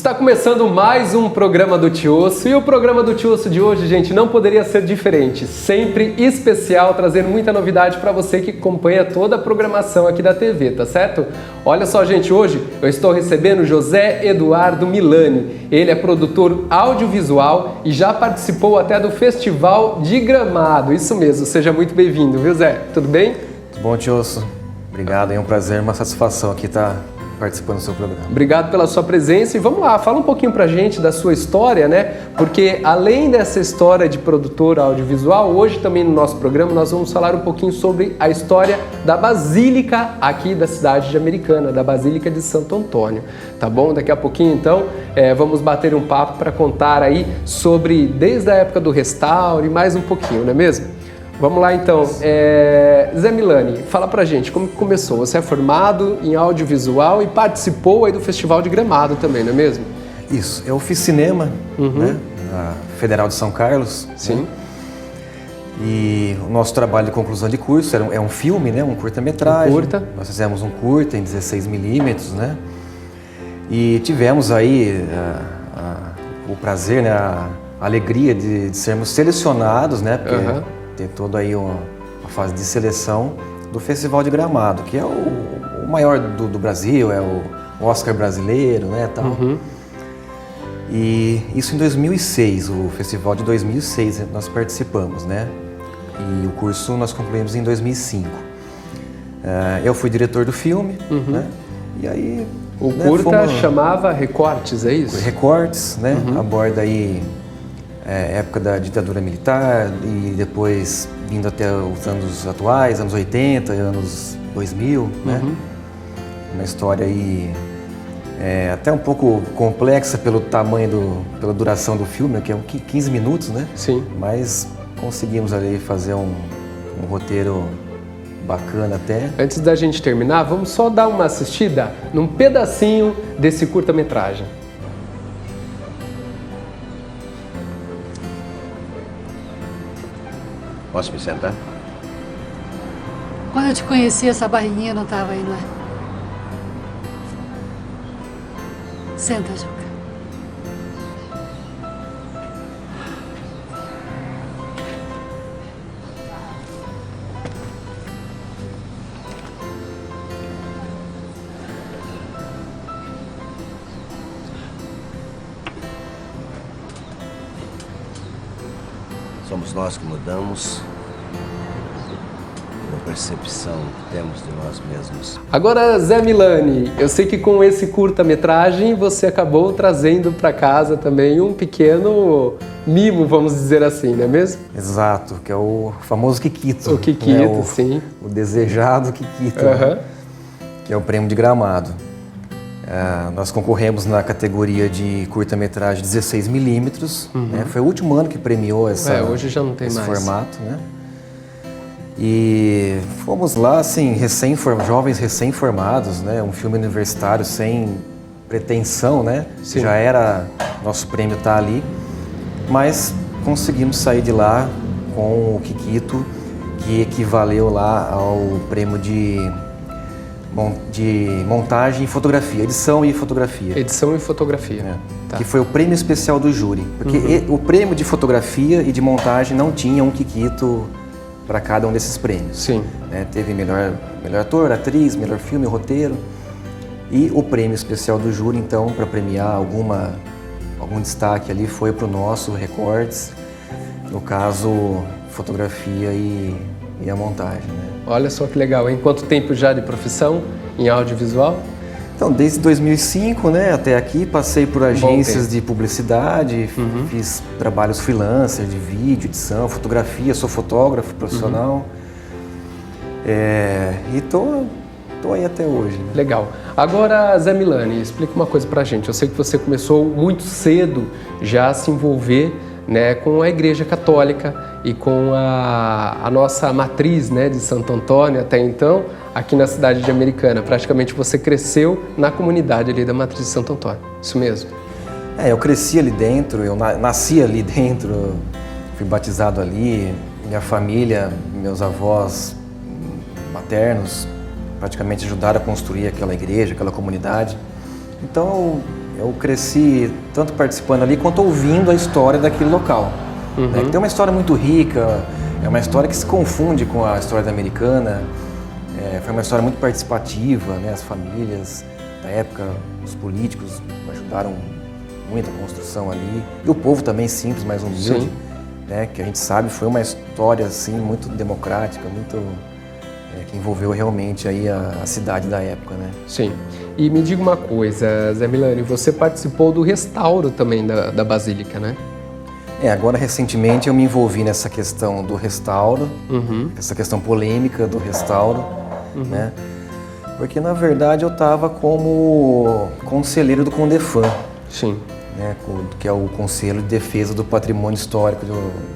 Está começando mais um programa do Tiosso e o programa do Tiosso de hoje, gente, não poderia ser diferente. Sempre especial, trazendo muita novidade para você que acompanha toda a programação aqui da TV, tá certo? Olha só, gente, hoje eu estou recebendo José Eduardo Milani. Ele é produtor audiovisual e já participou até do Festival de Gramado. Isso mesmo, seja muito bem-vindo, viu, Zé? Tudo bem? Tudo bom, Tiosso? Obrigado, é um prazer, uma satisfação aqui estar participando do seu programa. Obrigado pela sua presença e vamos lá, fala um pouquinho pra gente da sua história, né? Porque além dessa história de produtor audiovisual, hoje também no nosso programa nós vamos falar um pouquinho sobre a história da Basílica aqui da cidade de Americana, da Basílica de Santo Antônio, tá bom? Daqui a pouquinho então vamos bater um papo para contar aí sobre desde a época do restauro e mais um pouquinho, não é mesmo? Vamos lá então, Zé Milani, fala pra gente como que começou. Você é formado em audiovisual e participou aí do Festival de Gramado também, não é mesmo? Isso, eu fiz cinema, né, na Federal de São Carlos. Sim. Né? E o nosso trabalho de conclusão de curso é um filme, né, um curta-metragem. Curta. Nós fizemos um curta em 16 milímetros, né? E tivemos aí o prazer, né, a alegria de sermos selecionados, né? Porque tem toda aí uma fase de seleção do Festival de Gramado, que é o maior do Brasil, é o Oscar brasileiro, né, tal. E isso em 2006, o festival de 2006 nós participamos, né? E o curso nós concluímos em 2005. Eu fui diretor do filme, né? E aí... O curta chamava Recortes, é isso? Recortes, né? Aborda aí época da ditadura militar e depois vindo até os anos atuais, anos 80, anos 2000, né? Uma história aí até um pouco complexa pelo tamanho, pela duração do filme, que é 15 minutos, né? Sim. Mas conseguimos ali fazer um roteiro bacana até. Antes da gente terminar, vamos só dar uma assistida num pedacinho desse curta-metragem. Posso me sentar? Quando eu te conheci, essa barriguinha não estava aí, não é? Senta, Juca. Somos nós que mudamos a percepção que temos de nós mesmos. Agora, Zé Milani, eu sei que com esse curta-metragem você acabou trazendo para casa também um pequeno mimo, vamos dizer assim, não é mesmo? Exato, que é o famoso Kikito. O Kikito, sim. O desejado Kikito, que é o prêmio de Gramado. Nós concorremos na categoria de curta-metragem 16 milímetros, né? Foi o último ano que premiou hoje já não tem esse mais formato, né? E fomos lá, assim, jovens recém-formados, né? Um filme universitário sem pretensão, né? Sim. Já era, nosso prêmio tá ali, mas conseguimos sair de lá com o Kikito, que equivaleu lá ao prêmio de montagem e fotografia, edição e fotografia. Edição e fotografia. Tá. Que foi o prêmio especial do júri. Porque o prêmio de fotografia e de montagem não tinha um Kikito para cada um desses prêmios. Sim. Teve melhor ator, atriz, melhor filme, roteiro. E o prêmio especial do júri, então, para premiar algum destaque ali, foi para o nosso Recortes. No caso, fotografia e a montagem, né? Olha só que legal, hein? Quanto tempo já de profissão em audiovisual? Então, desde 2005, né, até aqui, passei por agências de publicidade, fiz trabalhos freelancer de vídeo, edição, fotografia, sou fotógrafo profissional. E tô aí até hoje. Né? Legal. Agora, Zé Milani, explica uma coisa pra gente. Eu sei que você começou muito cedo já a se envolver, né, com a Igreja Católica e com a nossa matriz, né, de Santo Antônio até então, aqui na cidade de Americana. Praticamente você cresceu na comunidade ali da matriz de Santo Antônio, isso mesmo? Eu cresci ali dentro, eu nasci ali dentro, fui batizado ali, minha família, meus avós maternos praticamente ajudaram a construir aquela igreja, aquela comunidade. Então eu cresci tanto participando ali quanto ouvindo a história daquele local. Né? Que tem uma história muito rica, é uma história que se confunde com a história da Americana. Foi uma história muito participativa, né? As famílias da época, os políticos ajudaram muito a construção ali. E o povo também simples, mais humilde, né? Que a gente sabe foi uma história assim, muito democrática, muito... que envolveu realmente aí a cidade da época, né? Sim. E me diga uma coisa, Zé Milani, você participou do restauro também da Basílica, né? Agora recentemente eu me envolvi nessa questão do restauro, essa questão polêmica do restauro, né? Porque na verdade eu estava como conselheiro do CONDEFAM, Sim. né? Que é o Conselho de Defesa do Patrimônio Histórico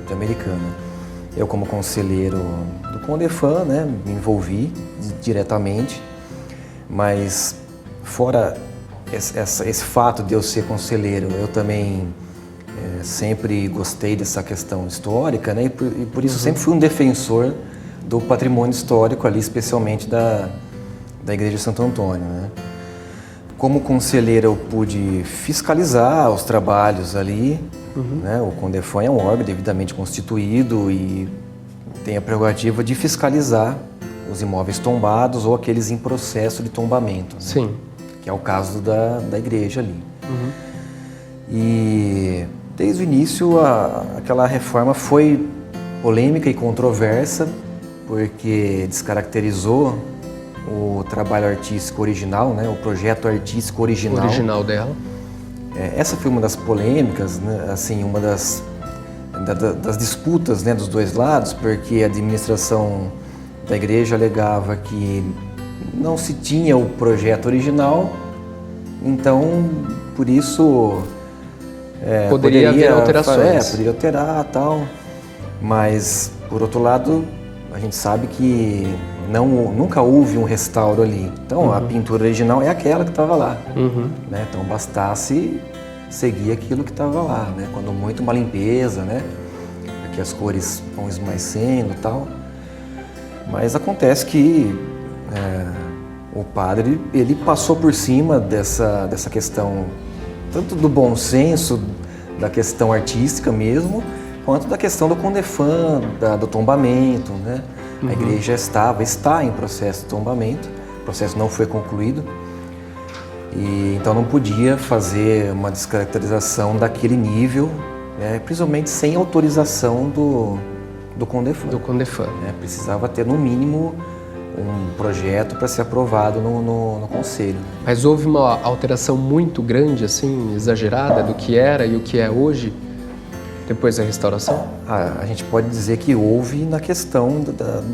de Americana. Eu como conselheiro do CONDEFAM, né, me envolvi diretamente, mas fora esse fato de eu ser conselheiro, eu também sempre gostei dessa questão histórica, né, e por isso sempre fui um defensor do patrimônio histórico ali, especialmente da Igreja de Santo Antônio, né. Como conselheiro eu pude fiscalizar os trabalhos ali, né? O CONDEFAM é um órgão devidamente constituído e tem a prerrogativa de fiscalizar os imóveis tombados ou aqueles em processo de tombamento, né? Sim. Que é o caso da igreja ali. E desde o início aquela reforma foi polêmica e controversa porque descaracterizou o trabalho artístico original, né? O projeto artístico original dela. Essa foi uma das polêmicas, né? Assim, uma das disputas, né, dos dois lados, porque a administração da igreja alegava que não se tinha o projeto original, então, por isso... Poderia haver alterações. Poderia alterar e tal, mas, por outro lado, a gente sabe que nunca houve um restauro ali. Então, a pintura original é aquela que estava lá. Né? Então, bastasse seguir aquilo que estava lá, né? Quando muito uma limpeza, né? Porque as cores vão esmaecendo e tal. Mas acontece que o padre, ele passou por cima dessa questão, tanto do bom senso, da questão artística mesmo, quanto da questão do CONDEFAM, do tombamento, né? A igreja está em processo de tombamento, o processo não foi concluído, e então não podia fazer uma descaracterização daquele nível, né? Principalmente sem autorização do CONDEFAM. Do CONDEFAM. Né? Precisava ter, no mínimo, um projeto para ser aprovado no Conselho. Mas houve uma alteração muito grande, assim, exagerada do que era e o que é hoje, depois da restauração? A gente pode dizer que houve na questão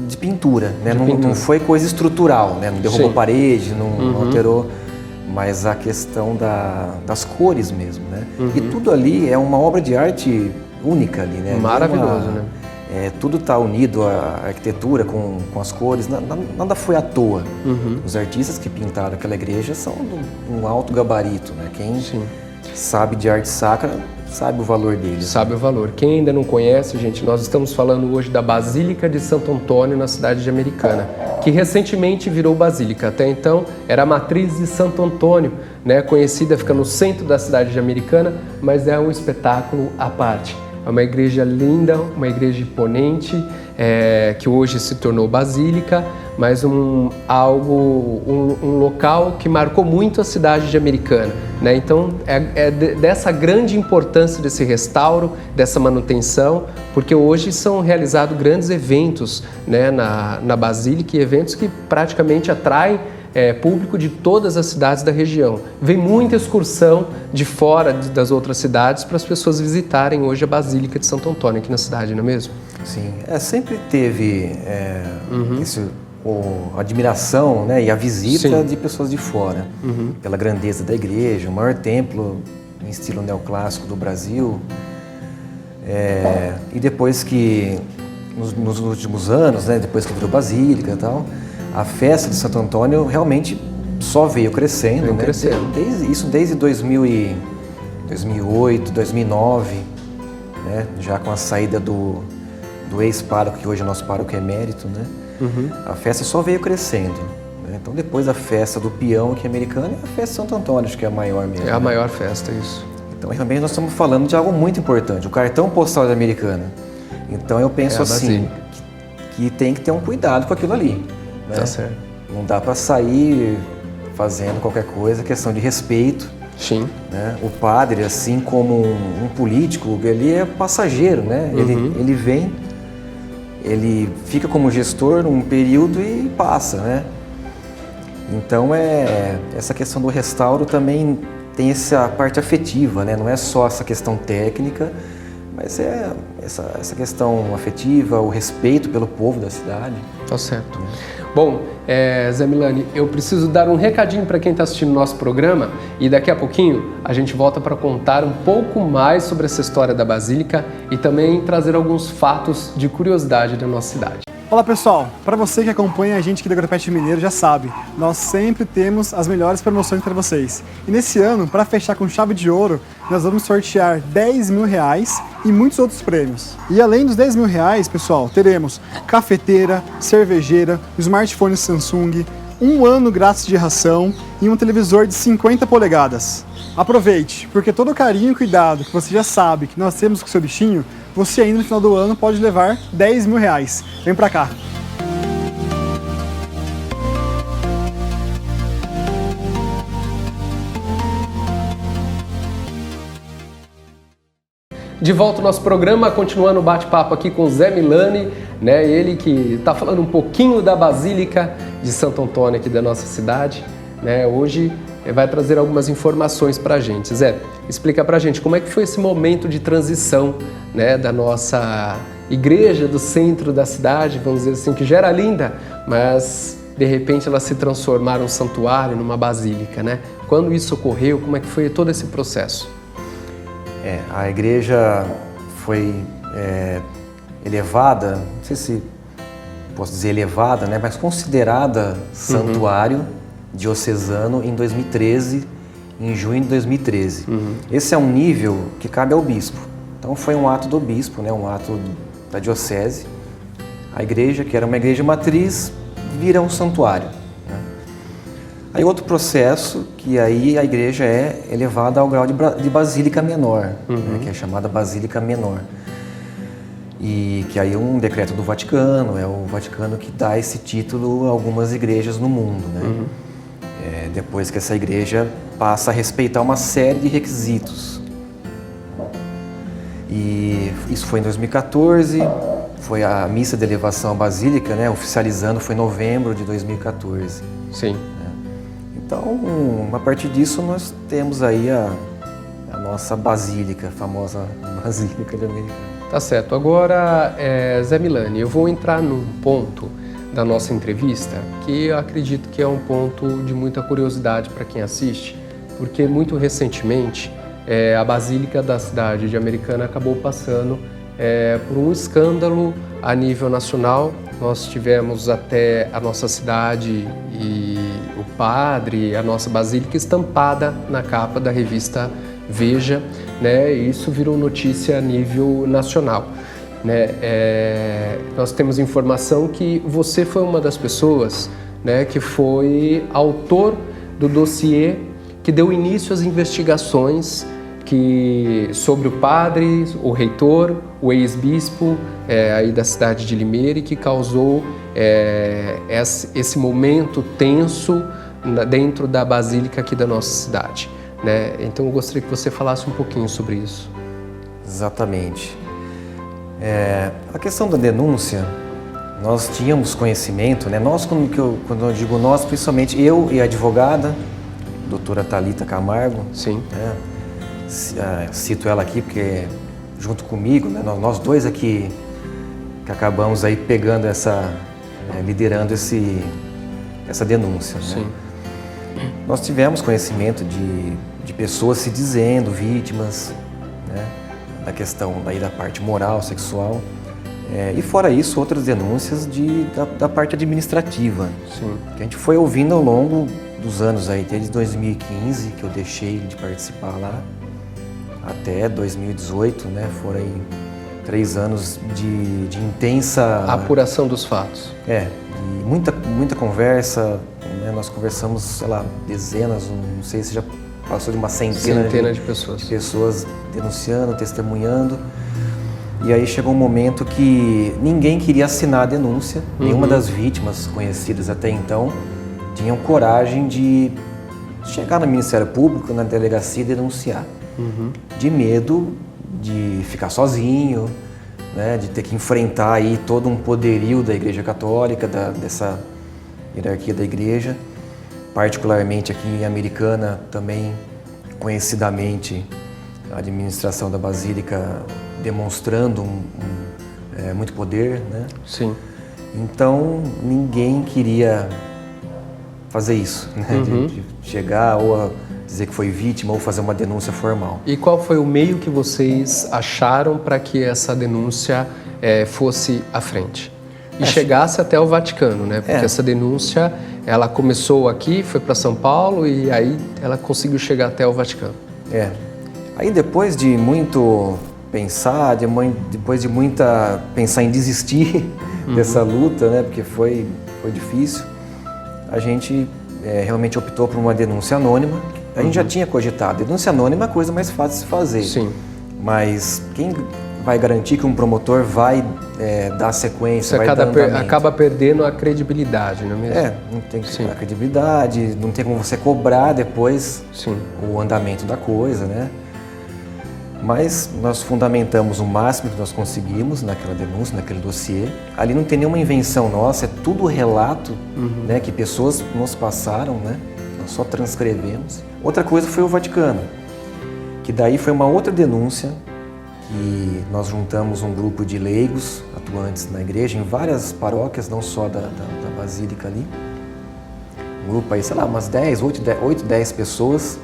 de pintura, né? Pintura. Não foi coisa estrutural, né? Não derrubou parede, não alterou, mas a questão das cores mesmo, né? E tudo ali é uma obra de arte única ali, né? Maravilhoso, né? Tudo está unido, a arquitetura com as cores, nada foi à toa. Os artistas que pintaram aquela igreja são de um alto gabarito, né? Quem sabe de arte sacra sabe o valor deles. Sabe o valor. Quem ainda não conhece, gente, nós estamos falando hoje da Basílica de Santo Antônio, na cidade de Americana, que recentemente virou basílica. Até então era a matriz de Santo Antônio, né? Conhecida, fica no centro da cidade de Americana, mas é um espetáculo à parte. É uma igreja linda, uma igreja imponente, que hoje se tornou basílica, mas um local que marcou muito a cidade de Americana, né? Então dessa grande importância desse restauro, dessa manutenção, porque hoje são realizados grandes eventos, né, na Basílica, e eventos que praticamente atraem público de todas as cidades da região. Vem muita excursão de fora das outras cidades para as pessoas visitarem hoje a Basílica de Santo Antônio aqui na cidade, não é mesmo? Sim, sempre teve a admiração, né, e a visita de pessoas de fora, pela grandeza da igreja, o maior templo em estilo neoclássico do Brasil. E depois que, nos últimos anos, né, depois que virou basílica e tal, a festa de Santo Antônio realmente só veio crescendo, né? Desde 2008, 2009, né? Já com a saída do ex-pároco, que hoje é nosso pároco emérito, né? A festa só veio crescendo, né? Então depois da festa do peão, que é americana, e a festa de Santo Antônio, acho que é a maior mesmo. É a maior festa, isso. Então também nós estamos falando de algo muito importante, o cartão postal da Americana. Então eu penso assim, que tem que ter um cuidado com aquilo ali. Né? Tá certo. Não dá para sair fazendo qualquer coisa, questão de respeito. Sim. Né? O padre, assim como um político, ele é passageiro, né? Ele vem, ele fica como gestor um período e passa, né? Então essa questão do restauro também tem essa parte afetiva, né? Não é só essa questão técnica, mas é essa questão afetiva, o respeito pelo povo da cidade. Tá certo. Bom, Zé Milani, eu preciso dar um recadinho para quem está assistindo o nosso programa e daqui a pouquinho a gente volta para contar um pouco mais sobre essa história da Basílica e também trazer alguns fatos de curiosidade da nossa cidade. Olá pessoal, para você que acompanha a gente aqui da Agropet Mineiro já sabe, nós sempre temos as melhores promoções para vocês. E nesse ano, para fechar com chave de ouro, nós vamos sortear R$10.000 e muitos outros prêmios. E além dos R$10.000, pessoal, teremos cafeteira, cervejeira, smartphone Samsung, 1 ano grátis de ração e um televisor de 50 polegadas. Aproveite, porque todo o carinho e cuidado que você já sabe que nós temos com o seu bichinho, você ainda no final do ano pode levar R$10.000. Vem pra cá! De volta ao nosso programa, continuando o bate-papo aqui com o Zé Milani, né? Ele que está falando um pouquinho da Basílica de Santo Antônio aqui da nossa cidade, né? Hoje vai trazer algumas informações para a gente. Zé, explica para a gente como é que foi esse momento de transição, né, da nossa igreja do centro da cidade, vamos dizer assim, que já era linda, mas de repente ela se transformar num santuário, numa basílica, né? Quando isso ocorreu, como é que foi todo esse processo? A igreja foi elevada, não sei se posso dizer elevada, né, mas considerada santuário diocesano em 2013, em junho de 2013. Esse é um nível que cabe ao bispo. Então foi um ato do bispo, né, um ato da diocese. A igreja, que era uma igreja matriz, vira um santuário. Né? Aí outro processo, que aí a igreja é elevada ao grau de basílica menor, né, que é chamada basílica menor. E que aí é um decreto do Vaticano, é o Vaticano que dá esse título a algumas igrejas no mundo, né? Depois que essa igreja passa a respeitar uma série de requisitos. E isso foi em 2014, foi a missa de elevação à Basílica, né, oficializando, foi em novembro de 2014. Sim. Então, a partir disso, nós temos aí a nossa Basílica, a famosa Basílica de Americana. Tá certo. Agora, Zé Milani, eu vou entrar num ponto da nossa entrevista que eu acredito que é um ponto de muita curiosidade para quem assiste, porque muito recentemente a Basílica da cidade de Americana acabou passando por um escândalo a nível nacional. Nós tivemos até a nossa cidade e o padre, a nossa Basílica estampada na capa da revista Veja, né? E isso virou notícia a nível nacional. Né? Nós temos informação que você foi uma das pessoas, né, que foi autor do dossiê que deu início às investigações sobre o padre, o reitor, o ex-bispo aí da cidade de Limeira, e que causou esse momento tenso dentro da Basílica aqui da nossa cidade. Né? Então eu gostaria que você falasse um pouquinho sobre isso. Exatamente. A questão da denúncia, nós tínhamos conhecimento, né? Nós, quando eu digo nós, principalmente eu e a advogada, doutora Thalita Camargo. Sim. Né? Cito ela aqui porque, junto comigo, né, nós dois aqui que acabamos aí pegando liderando essa denúncia. Sim. Né? Nós tivemos conhecimento de pessoas se dizendo vítimas, né? Da questão daí da parte moral, sexual, e fora isso, outras denúncias da parte administrativa. Sim. Que a gente foi ouvindo ao longo dos anos aí, desde 2015, que eu deixei de participar lá, até 2018, né? Foram aí 3 anos de intensa... Apuração dos fatos. E muita conversa, né? Nós conversamos, sei lá, dezenas, não sei se já passou de uma centena de pessoas. Denunciando, testemunhando. E aí chegou um momento que ninguém queria assinar a denúncia, nenhuma das vítimas conhecidas até então tinham coragem de chegar no Ministério Público, na delegacia e denunciar. De medo de ficar sozinho, né, de ter que enfrentar aí todo um poderio da Igreja Católica, dessa hierarquia da Igreja, particularmente aqui em Americana também, conhecidamente, a administração da Basílica demonstrando muito poder, né? Sim. Então ninguém queria fazer isso, né? De chegar ou a dizer que foi vítima ou fazer uma denúncia formal. E qual foi o meio que vocês acharam para que essa denúncia fosse à frente? E chegasse até o Vaticano, né? Porque essa denúncia, ela começou aqui, foi para São Paulo e aí ela conseguiu chegar até o Vaticano. Aí depois de muito pensar, depois de muita pensar em desistir dessa luta, né? Porque foi difícil, a gente realmente optou por uma denúncia anônima. A gente já tinha cogitado. Denúncia anônima é a coisa mais fácil de se fazer. Sim. Mas quem vai garantir que um promotor vai dar sequência, Você vai dar andamento? acaba perdendo a credibilidade, não é mesmo? Não tem a credibilidade, não tem como você cobrar depois Sim. o andamento da coisa, né? Mas nós fundamentamos o máximo que nós conseguimos naquela denúncia, naquele dossiê. Ali não tem nenhuma invenção nossa, é tudo relato, né, que pessoas nos passaram, né? Nós só transcrevemos. Outra coisa foi o Vaticano, que daí foi uma outra denúncia que nós juntamos um grupo de leigos atuantes na igreja, em várias paróquias, não só da Basílica ali. Um grupo aí, sei lá, umas 8, 10 pessoas.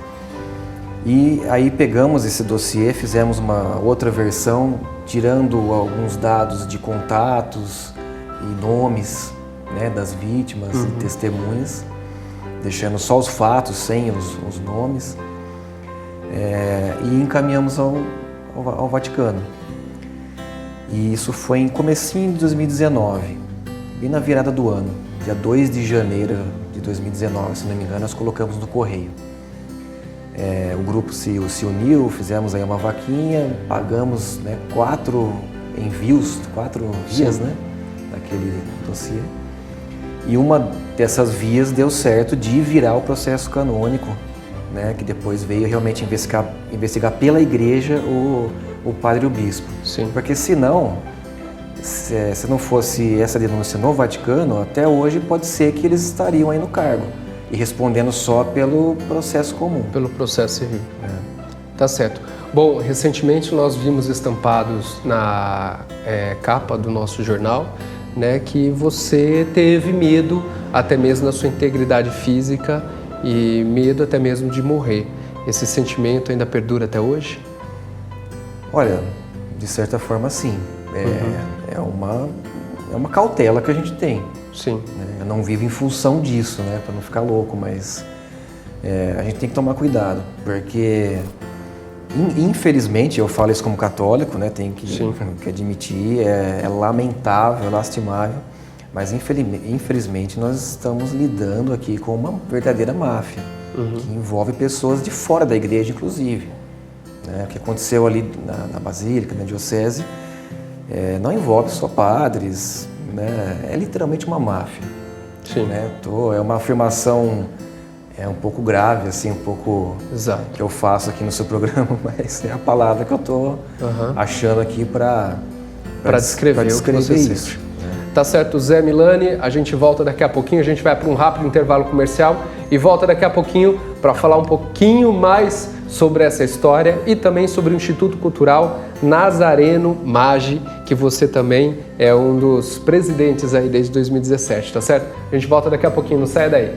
E aí pegamos esse dossiê, fizemos uma outra versão, tirando alguns dados de contatos e nomes, né, das vítimas e testemunhas, deixando só os fatos, sem os nomes, e encaminhamos ao Vaticano. E isso foi em comecinho de 2019, bem na virada do ano, dia 2 de janeiro de 2019, se não me engano, nós colocamos no correio. O grupo se uniu, fizemos aí uma vaquinha, pagamos, né, 4 envios, 4 vias, né, daquele dossiê. E uma dessas vias deu certo de virar o processo canônico, né, que depois veio realmente investigar pela igreja o padre e o bispo. Sim. Porque senão, se não fosse essa denúncia no Vaticano, até hoje pode ser que eles estariam aí no cargo e respondendo só pelo processo comum. Pelo processo civil. Tá certo. Bom, recentemente nós vimos estampados na capa do nosso jornal, né, que você teve medo até mesmo da sua integridade física e medo até mesmo de morrer. Esse sentimento ainda perdura até hoje? Olha, de certa forma sim. É uma cautela que a gente tem. Sim. Eu não vivo em função disso, né, para não ficar louco, mas a gente tem que tomar cuidado, porque infelizmente, eu falo isso como católico, né, tem que admitir, é lamentável, é lastimável, mas infelizmente nós estamos lidando aqui com uma verdadeira máfia, que envolve pessoas de fora da igreja, inclusive. Né? O que aconteceu ali na Basílica, na Diocese, não envolve só padres, né? É literalmente uma máfia. Sim. Né? É uma afirmação um pouco grave, assim, um pouco Exato. Que eu faço aqui no seu programa, mas é a palavra que eu estou achando aqui para descrever o que você isso. sente. Tá certo, Zé Milani, a gente volta daqui a pouquinho, a gente vai para um rápido intervalo comercial e volta daqui a pouquinho para falar um pouquinho mais sobre essa história e também sobre o Instituto Cultural Nazareno Maggi, que você também é um dos presidentes aí desde 2017, tá certo? A gente volta daqui a pouquinho, não sai daí.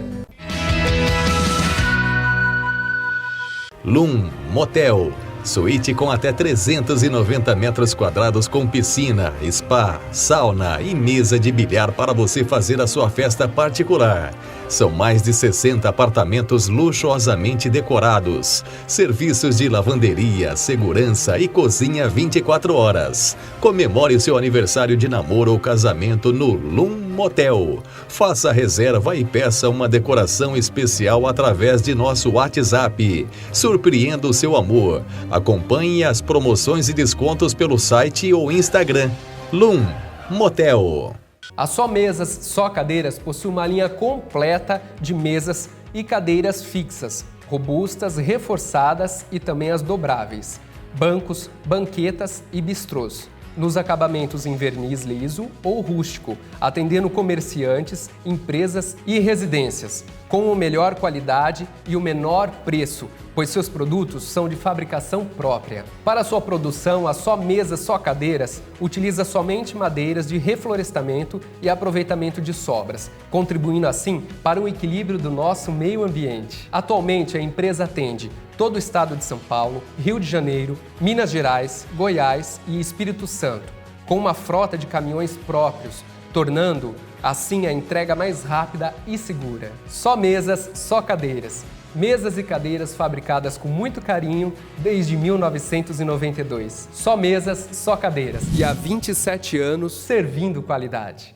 Lum Motel. Suíte com até 390 metros quadrados com piscina, spa, sauna e mesa de bilhar para você fazer a sua festa particular. São mais de 60 apartamentos luxuosamente decorados. Serviços de lavanderia, segurança e cozinha 24 horas. Comemore seu aniversário de namoro ou casamento no Lum Motel. Faça a reserva e peça uma decoração especial através de nosso WhatsApp. Surpreenda o seu amor. Acompanhe as promoções e descontos pelo site ou Instagram. Lum Motel. A Só Mesas, Só Cadeiras possui uma linha completa de mesas e cadeiras fixas, robustas, reforçadas e também as dobráveis, bancos, banquetas e bistrôs, nos acabamentos em verniz liso ou rústico, atendendo comerciantes, empresas e residências, com a melhor qualidade e o menor preço, pois seus produtos são de fabricação própria. Para sua produção, a Só Mesas, Só Cadeiras utiliza somente madeiras de reflorestamento e aproveitamento de sobras, contribuindo assim para o equilíbrio do nosso meio ambiente. Atualmente, a empresa atende todo o estado de São Paulo, Rio de Janeiro, Minas Gerais, Goiás e Espírito Santo, com uma frota de caminhões próprios, tornando assim a entrega mais rápida e segura. Só Mesas, Só Cadeiras. Mesas e cadeiras fabricadas com muito carinho desde 1992. Só mesas, só cadeiras. E há 27 anos servindo qualidade.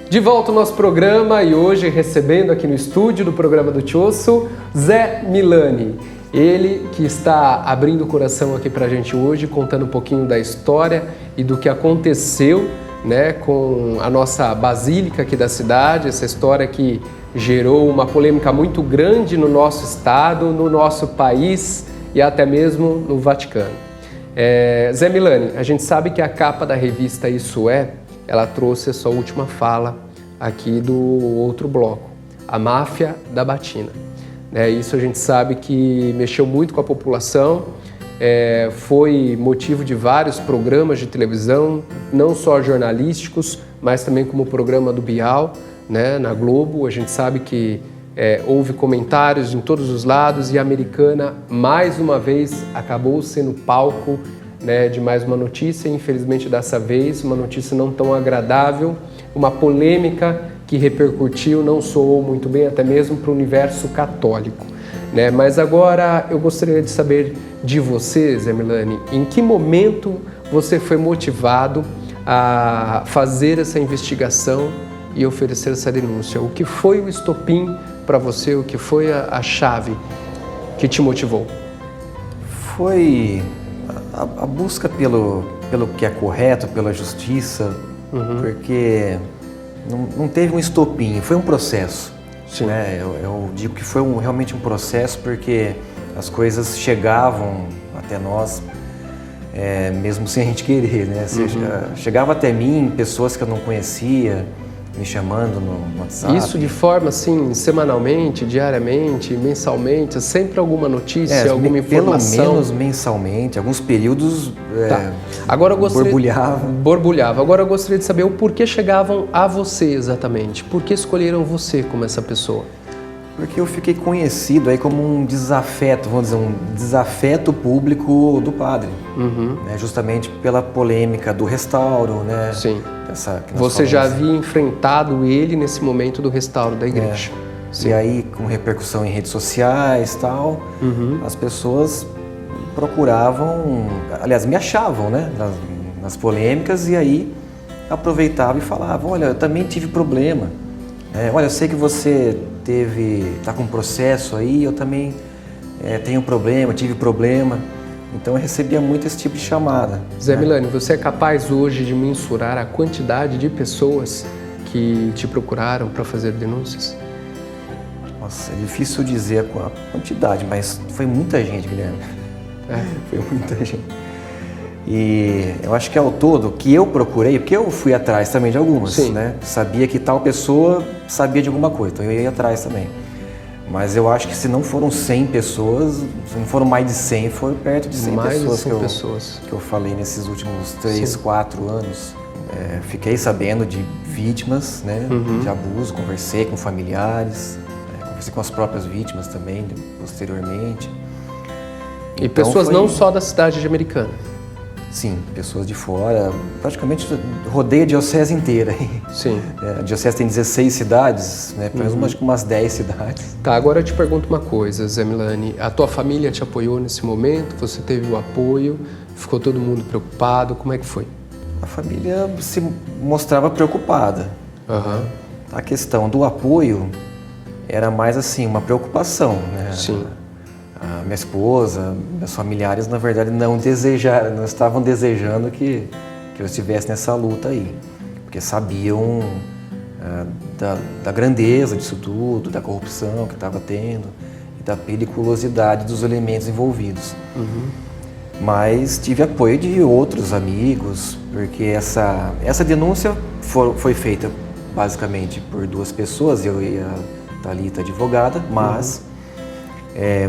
De volta ao nosso programa e hoje recebendo aqui no estúdio do programa do Tiosso, Zé Milani. Ele que está abrindo o coração aqui pra gente hoje, contando um pouquinho da história e do que aconteceu, né, com a nossa basílica aqui da cidade, essa história que gerou uma polêmica muito grande no nosso estado, no nosso país e até mesmo no Vaticano. Zé Milani, a gente sabe que a capa da revista Isso É, ela trouxe a sua última fala aqui do outro bloco, a máfia da batina. Isso a gente sabe que mexeu muito com a população, foi motivo de vários programas de televisão, não só jornalísticos, mas também como o programa do Bial, né, na Globo. A gente sabe que houve comentários em todos os lados e a Americana, mais uma vez, acabou sendo palco, né, de mais uma notícia, infelizmente dessa vez, uma notícia não tão agradável, uma polêmica que repercutiu, não soou muito bem, até mesmo para o universo católico. Mas agora eu gostaria de saber de você, Zé Milani, em que momento você foi motivado a fazer essa investigação e oferecer essa denúncia? O que foi o estopim para você? O que foi a chave que te motivou? Foi a busca pelo que é correto, pela justiça, porque não teve um estopim, foi um processo. Sim. Eu digo que foi realmente um processo porque as coisas chegavam até nós, mesmo sem a gente querer, né? Chegava até mim pessoas que eu não conhecia, me chamando no WhatsApp. Isso de forma assim, semanalmente, diariamente, mensalmente, sempre alguma notícia, alguma informação? Pelo menos mensalmente, alguns períodos Agora borbulhava. Agora eu gostaria de saber o porquê chegavam a você exatamente. Por que escolheram você como essa pessoa? Porque eu fiquei conhecido aí como um desafeto, vamos dizer, um desafeto público do padre. Né? Justamente pela polêmica do restauro, né? Sim. Que você já havia enfrentado ele nesse momento do restauro da igreja. E aí, com repercussão em redes sociais e tal, as pessoas procuravam, aliás, me achavam, né? Nas polêmicas, e aí aproveitavam e falavam: olha, eu também tive problema. Olha, eu sei que você está com um processo aí, eu também tenho problema, tive problema. Então eu recebia muito esse tipo de chamada. Zé Milani, você é capaz hoje de mensurar a quantidade de pessoas que te procuraram para fazer denúncias? Nossa, é difícil dizer a quantidade, mas foi muita gente, Guilherme. Foi muita gente. E eu acho que ao todo, que eu procurei, porque eu fui atrás também de algumas, né? Sabia que tal pessoa sabia de alguma coisa, então eu ia atrás também. Mas eu acho que se não foram 100 pessoas, se não foram mais de 100, foram perto de 100 pessoas que eu falei nesses últimos 3, 4 anos. Fiquei sabendo de vítimas, né, de abuso, conversei com familiares, conversei com as próprias vítimas também, posteriormente. E então pessoas não só da cidade de Americana? Sim, pessoas de fora, praticamente rodeia a diocese inteira. Sim. A diocese tem 16 cidades, né? Pelo menos acho que umas 10 cidades. Tá, agora eu te pergunto uma coisa, Zé Milani. A tua família te apoiou nesse momento? Você teve o apoio? Ficou todo mundo preocupado? Como é que foi? A família se mostrava preocupada. Aham. A questão do apoio era mais assim, uma preocupação, né? Sim. A minha esposa, meus familiares, na verdade, não estavam desejando que eu estivesse nessa luta aí. Porque sabiam da grandeza disso tudo, da corrupção que estava tendo e da periculosidade dos elementos envolvidos. Mas tive apoio de outros amigos, porque essa denúncia foi feita basicamente por duas pessoas, eu e a Thalita, advogada, mas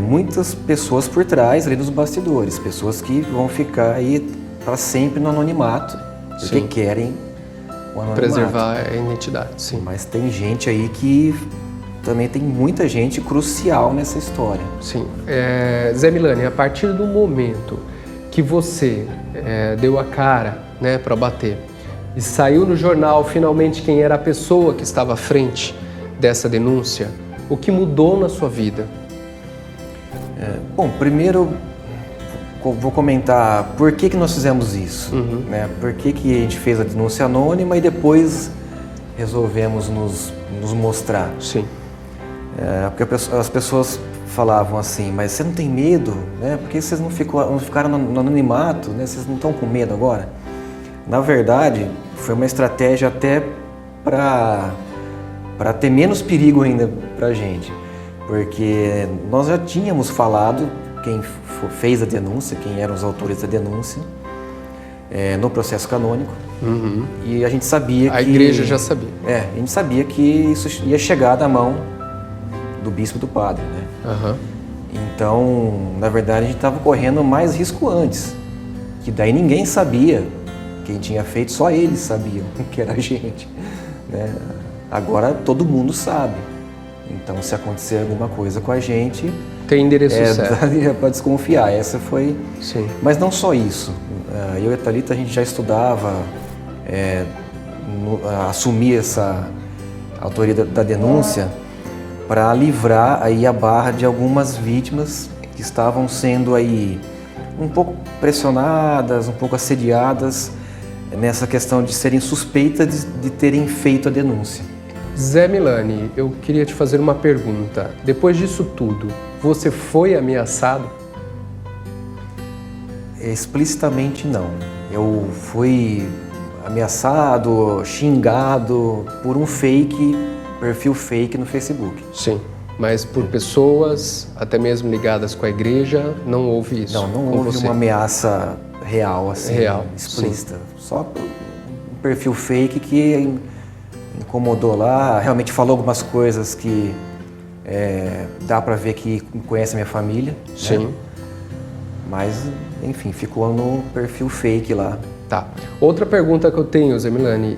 muitas pessoas por trás ali nos bastidores, pessoas que vão ficar aí para sempre no anonimato, porque Sim. querem o anonimato. Preservar a identidade, sim. Mas tem gente aí que também tem muita gente crucial nessa história. Sim. Zé Milani, a partir do momento que você deu a cara, né, para bater e saiu no jornal finalmente quem era a pessoa que estava à frente dessa denúncia, o que mudou na sua vida? Bom, primeiro vou comentar por que nós fizemos isso, né? Por que a gente fez a denúncia anônima e depois resolvemos nos mostrar. Sim. Porque as pessoas falavam assim, mas você não tem medo, né? Por que vocês não ficaram no anonimato, né? Vocês não estão com medo agora? Na verdade, foi uma estratégia até para ter menos perigo ainda para a gente. Porque nós já tínhamos falado quem fez a denúncia, quem eram os autores da denúncia, no processo canônico. E a gente sabia que... A igreja já sabia. A gente sabia que isso ia chegar da mão do bispo e do padre, né? Então, na verdade, a gente estava correndo mais risco antes. Que daí ninguém sabia quem tinha feito, só eles sabiam que era a gente, né? Agora todo mundo sabe. Então, se acontecer alguma coisa com a gente... Tem endereço certo. Para desconfiar, essa foi... Sim. Mas não só isso. Eu e a Thalita, a gente já estudava, assumir essa autoria da denúncia para livrar aí a barra de algumas vítimas que estavam sendo aí um pouco pressionadas, um pouco assediadas nessa questão de serem suspeitas de terem feito a denúncia. Zé Milani, eu queria te fazer uma pergunta. Depois disso tudo, você foi ameaçado? Explicitamente não. Eu fui ameaçado, xingado por um perfil fake no Facebook. Sim. Mas por pessoas, até mesmo ligadas com a igreja, não houve isso? Não houve uma ameaça real, assim, explícita. Sim. Só um perfil fake que incomodou lá, realmente falou algumas coisas que dá pra ver que conhece a minha família. Sim. Né? Mas, enfim, ficou no perfil fake lá. Tá. Outra pergunta que eu tenho, Zé Milani,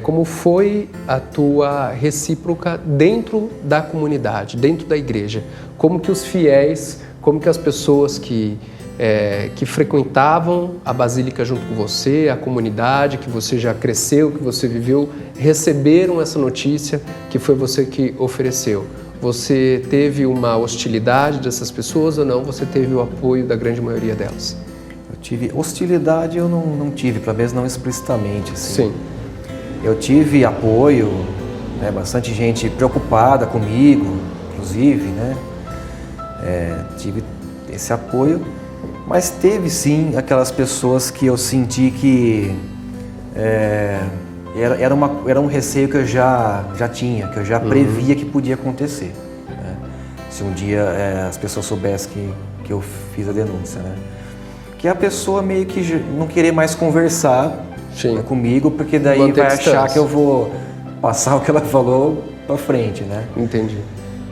como foi a tua recíproca dentro da comunidade, dentro da igreja? Como que os fiéis, como que as pessoas que frequentavam a Basílica junto com você, a comunidade que você já cresceu, que você viveu, receberam essa notícia que foi você que ofereceu? Você teve uma hostilidade dessas pessoas ou não? Você teve o apoio da grande maioria delas? Hostilidade eu não tive, pelo menos não explicitamente. Assim. Sim. Eu tive apoio, né, bastante gente preocupada comigo, inclusive, né? Tive esse apoio, mas teve sim aquelas pessoas que eu senti que era um receio que eu já tinha, que eu já previa que podia acontecer. Né? Se um dia as pessoas soubessem que eu fiz a denúncia, né? Que a pessoa meio que não querer mais conversar comigo, porque daí Manter vai distância. achar que eu vou passar o que ela falou pra frente, né? Entendi.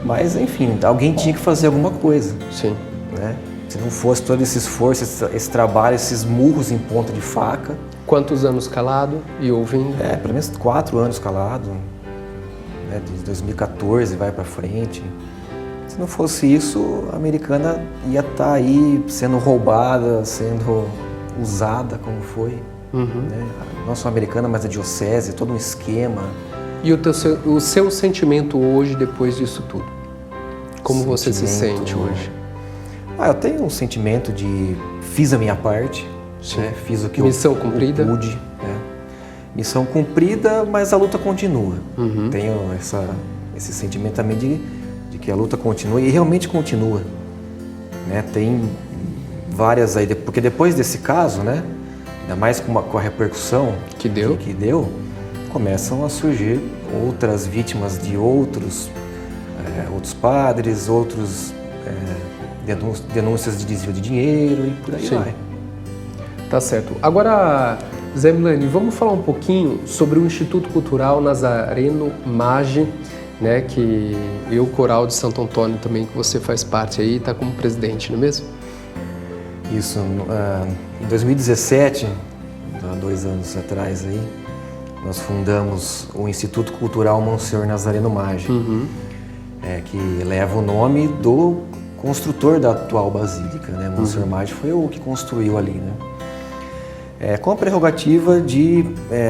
Mas, enfim, alguém tinha que fazer alguma coisa, Sim. né? Se não fosse todo esse esforço, esse trabalho, esses murros em ponta de faca... Quantos anos calado e ouvindo? Pelo menos 4 anos calado, né? Desde 2014 vai pra frente. Se não fosse isso, a Americana ia estar aí sendo roubada, sendo usada como foi. Né? Não só americana, mas a diocese, todo um esquema. E o seu sentimento hoje, depois disso tudo? Como você se sente hoje? Eu tenho um sentimento de fiz a minha parte, né? Fiz o que Missão eu cumprida. pude. Né? Missão cumprida, mas a luta continua. Tenho esse sentimento também de que a luta continua e realmente continua. Né? Tem várias aí, porque depois desse caso, né? Ainda mais com a repercussão que deu, começam a surgir outras vítimas de outros padres, denúncias de desvio de dinheiro e por aí vai. Tá certo. Agora, Zé Milani, vamos falar um pouquinho sobre o Instituto Cultural Nazareno Maggi, né, que o Coral de Santo Antônio também, que você faz parte aí, está como presidente, não é mesmo? Isso. Em 2017, há 2 anos atrás aí, nós fundamos o Instituto Cultural Monsenhor Nazareno Maggi, que leva o nome do construtor da atual basílica, né? Monsenhor Maggi foi o que construiu ali, né? Com a prerrogativa de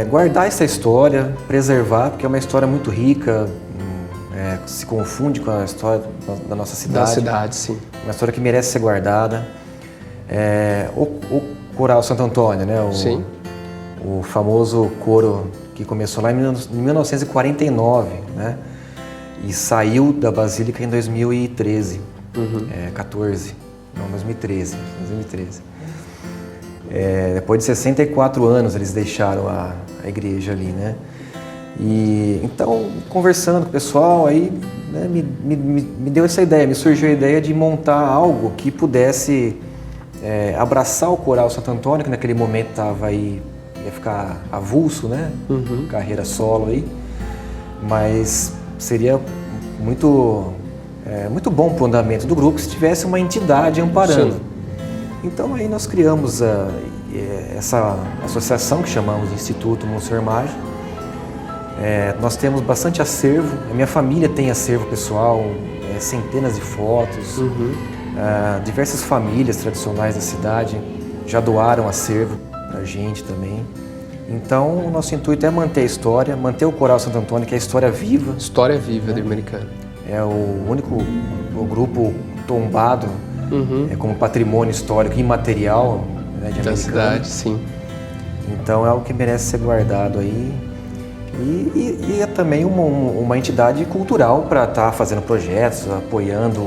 guardar essa história, preservar, porque é uma história muito rica, se confunde com a história da nossa cidade. Da cidade, sim. Uma história que merece ser guardada. O Coral Santo Antônio, né? O famoso coro que começou lá em 1949, né? E saiu da Basílica em 2013, 2013. Depois de 64 anos eles deixaram a igreja ali, né? E então, conversando com o pessoal, aí né, me deu essa ideia, me surgiu a ideia de montar algo que pudesse abraçar o Coral Santo Antônio, que naquele momento ia ficar avulso, né? Carreira solo aí, mas seria muito bom para o andamento do grupo se tivesse uma entidade amparando. Sim. Então aí nós criamos essa associação que chamamos de Instituto Monsenhor Maggi. Nós temos bastante acervo, a minha família tem acervo pessoal, centenas de fotos, diversas famílias tradicionais da cidade já doaram acervo para a gente também. Então o nosso intuito é manter a história, manter o Coral Santo Antônio, que é a história viva. História viva do americano. É o único grupo tombado como patrimônio histórico imaterial, né, de da americano. Cidade, sim. Então é algo que merece ser guardado aí. E é também uma entidade cultural para estar fazendo projetos, apoiando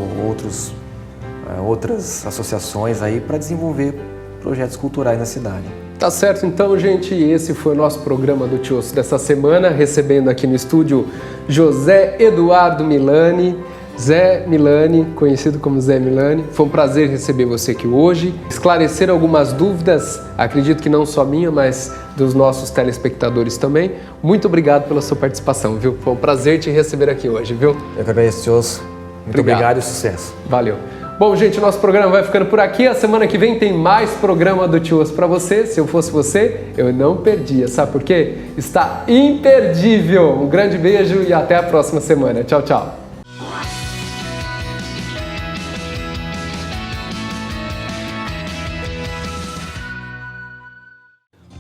outras associações aí para desenvolver projetos culturais na cidade. Tá certo, então, gente, esse foi o nosso programa do Tiosso dessa semana, recebendo aqui no estúdio José Eduardo Milani. Zé Milani, conhecido como Zé Milani. Foi um prazer receber você aqui hoje, esclarecer algumas dúvidas, acredito que não só minha, mas dos nossos telespectadores também. Muito obrigado pela sua participação, viu? Foi um prazer te receber aqui hoje, viu? Eu que agradeço, Tiosso. Muito obrigado e sucesso. Valeu. Bom, gente, nosso programa vai ficando por aqui. A semana que vem tem mais programa do Tiosso para você. Se eu fosse você, eu não perdia. Sabe por quê? Está imperdível. Um grande beijo e até a próxima semana. Tchau, tchau.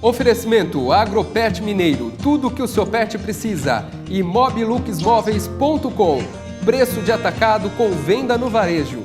Oferecimento Agropet Mineiro, tudo o que o seu pet precisa. E Mobiluxmóveis.com, preço de atacado com venda no varejo.